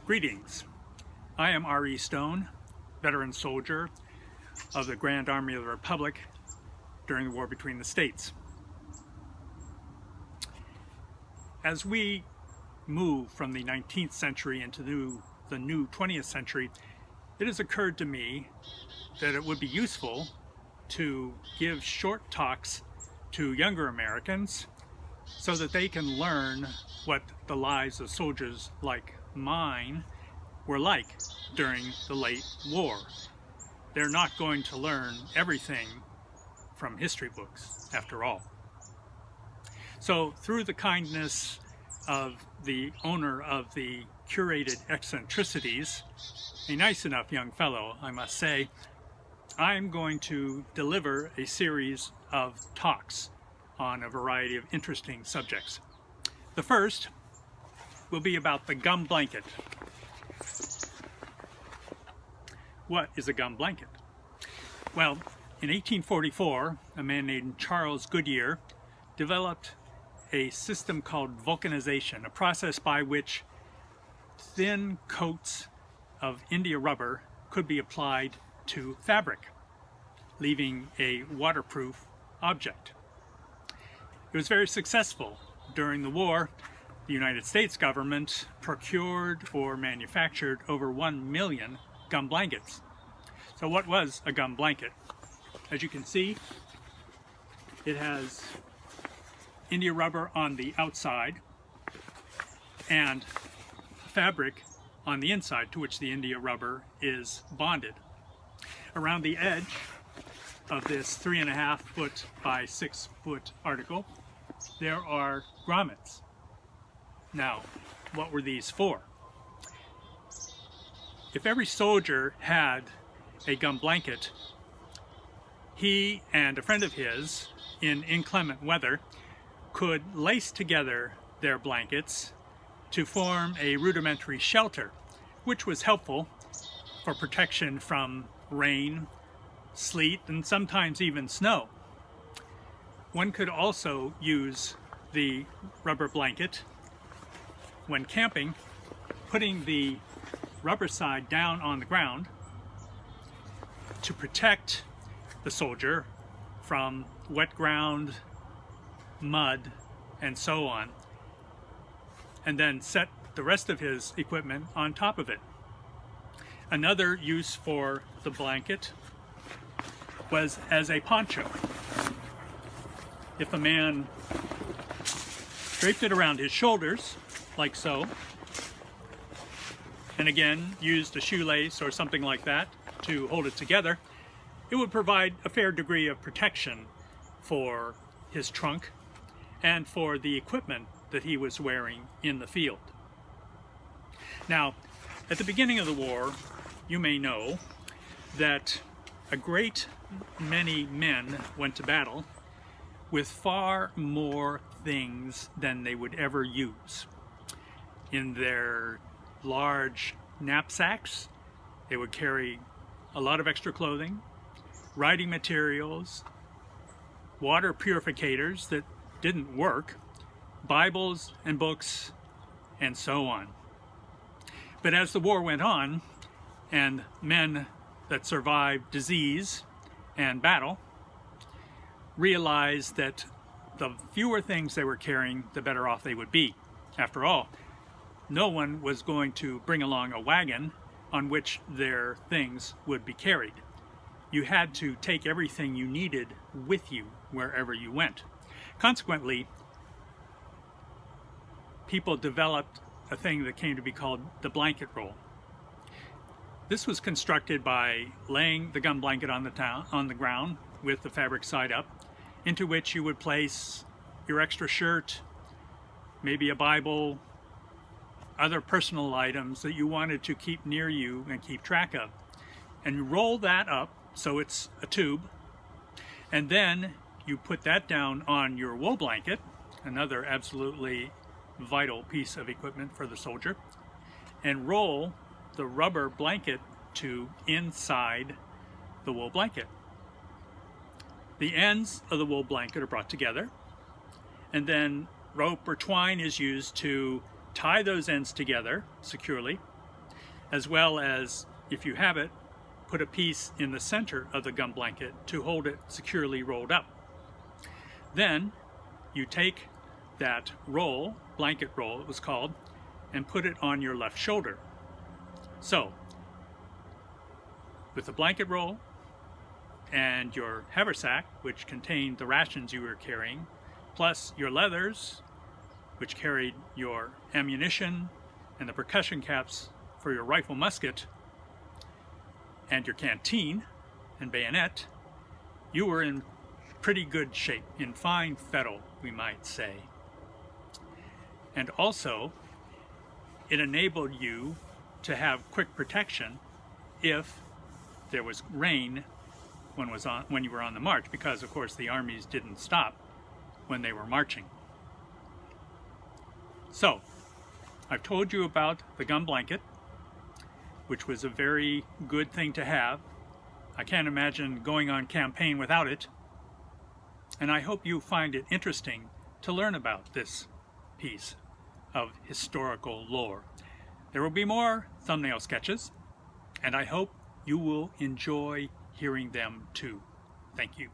Greetings. I am R.E. Stone, veteran soldier of the Grand Army of the Republic during the war between the states. As we move from the 19th century into the new 20th century, it has occurred to me that it would be useful to give short talks to younger Americans so that they can learn what the lives of soldiers like mine were like during the late war. They're not going to learn everything from history books, after all. So through the kindness of the owner of the Curated Eccentricities, a nice enough young fellow, I must say, I'm going to deliver a series of talks on a variety of interesting subjects. The first will be about the gum blanket. What is a gum blanket? Well, in 1844, a man named Charles Goodyear developed a system called vulcanization, a process by which thin coats of India rubber could be applied to fabric, leaving a waterproof object. It was very successful. During the war, the United States government procured or manufactured over 1 million gum blankets. So what was a gum blanket? As you can see, it has India rubber on the outside and fabric on the inside to which the India rubber is bonded. Around the edge of this 3.5 foot by 6 foot article, there are grommets. Now, what were these for? If every soldier had a gum blanket, he and a friend of his in inclement weather could lace together their blankets to form a rudimentary shelter, which was helpful for protection from rain, sleet, and sometimes even snow. One could also use the rubber blanket when camping, putting the rubber side down on the ground to protect the soldier from wet ground, mud, and so on, and then set the rest of his equipment on top of it. Another use for the blanket was as a poncho. If a man draped it around his shoulders, like so, and again used a shoelace or something like that to hold it together, it would provide a fair degree of protection for his trunk and for the equipment that he was wearing in the field. Now, at the beginning of the war, you may know that a great many men went to battle with far more things than they would ever use. In their large knapsacks, they would carry a lot of extra clothing, writing materials, water purificators that didn't work, Bibles and books, and so on. But as the war went on, and men that survived disease and battle realized that the fewer things they were carrying, the better off they would be. After all, no one was going to bring along a wagon on which their things would be carried. You had to take everything you needed with you wherever you went. Consequently, people developed a thing that came to be called the blanket roll. This was constructed by laying the gum blanket on the ground with the fabric side up, into which you would place your extra shirt, maybe a Bible, other personal items that you wanted to keep near you and keep track of. And you roll that up so it's a tube, and then you put that down on your wool blanket, another absolutely vital piece of equipment for the soldier, and roll the rubber blanket tube inside the wool blanket. The ends of the wool blanket are brought together, and then rope or twine is used to tie those ends together securely, as well as, if you have it, put a piece in the center of the gum blanket to hold it securely rolled up. Then you take that roll, blanket roll it was called, and put it on your left shoulder. So, with the blanket roll and your haversack, which contained the rations you were carrying, plus your leathers, which carried your ammunition and the percussion caps for your rifle musket, and your canteen and bayonet, you were in pretty good shape, in fine fettle, we might say. And also, it enabled you to have quick protection if there was rain when you were on the march, because of course the armies didn't stop when they were marching. So, I've told you about the gum blanket, which was a very good thing to have. I can't imagine going on campaign without it. And I hope you find it interesting to learn about this piece of historical lore. There will be more thumbnail sketches, and I hope you will enjoy hearing them too. Thank you.